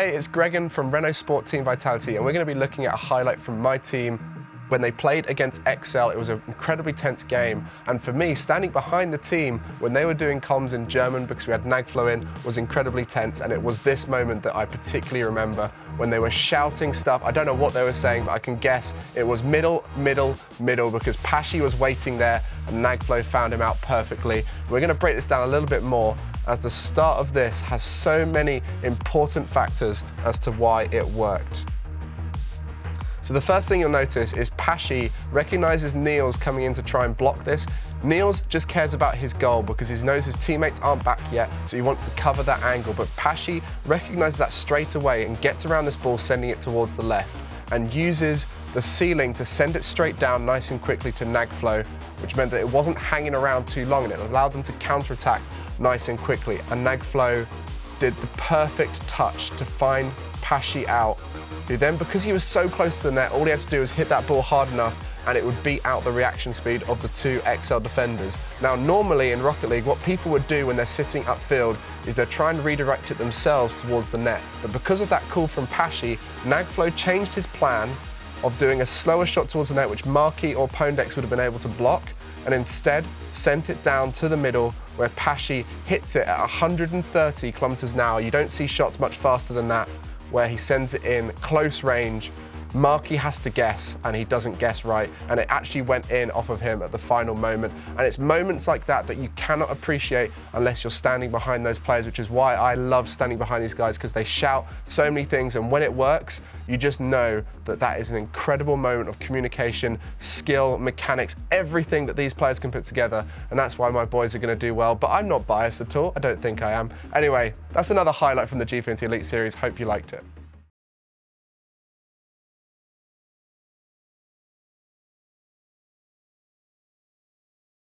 Hey, it's Gregan from Renault Sport Team Vitality, and we're going to be looking at a highlight from my team when they played against Excel. It was an incredibly tense game, and for me, standing behind the team when they were doing comms in German, because we had Gnagflow in, was incredibly tense, and it was this moment that I particularly remember when they were shouting stuff. I don't know what they were saying, but I can guess it was middle, middle, middle, because Paschy was waiting there and Gnagflow found him out perfectly. We're going to break this down a little bit more, as the start of this has so many important factors as to why it worked. So the first thing you'll notice is Paschy recognizes Niels coming in to try and block this. Niels just cares about his goal because he knows his teammates aren't back yet, so he wants to cover that angle. But Paschy recognizes that straight away and gets around this ball, sending it towards the left, and uses the ceiling to send it straight down nice and quickly to Gnagflow, which meant that it wasn't hanging around too long, and it allowed them to counterattack nice and quickly. And Gnagflow did the perfect touch to find Paschy out, who then, because he was so close to the net, all he had to do was hit that ball hard enough and it would beat out the reaction speed of the two XL defenders. Now, normally in Rocket League, what people would do when they're sitting upfield is they're trying to redirect it themselves towards the net. But because of that call from Paschy, Gnagflow changed his plan of doing a slower shot towards the net, which Marky or Pondex would have been able to block, and instead sent it down to the middle, where Paschy hits it at 130 kilometers an hour. You don't see shots much faster than that, where he sends it in close range. Marky has to guess, and he doesn't guess right, and it actually went in off of him at the final moment. And it's moments like that that you cannot appreciate unless you're standing behind those players, which is why I love standing behind these guys, because they shout so many things, and when it works, you just know that that is an incredible moment of communication, skill, mechanics, everything that these players can put together, and that's why my boys are going to do well. But I'm not biased at all. I don't think I am. Anyway, that's another highlight from the Gfinity Elite Series. Hope you liked it.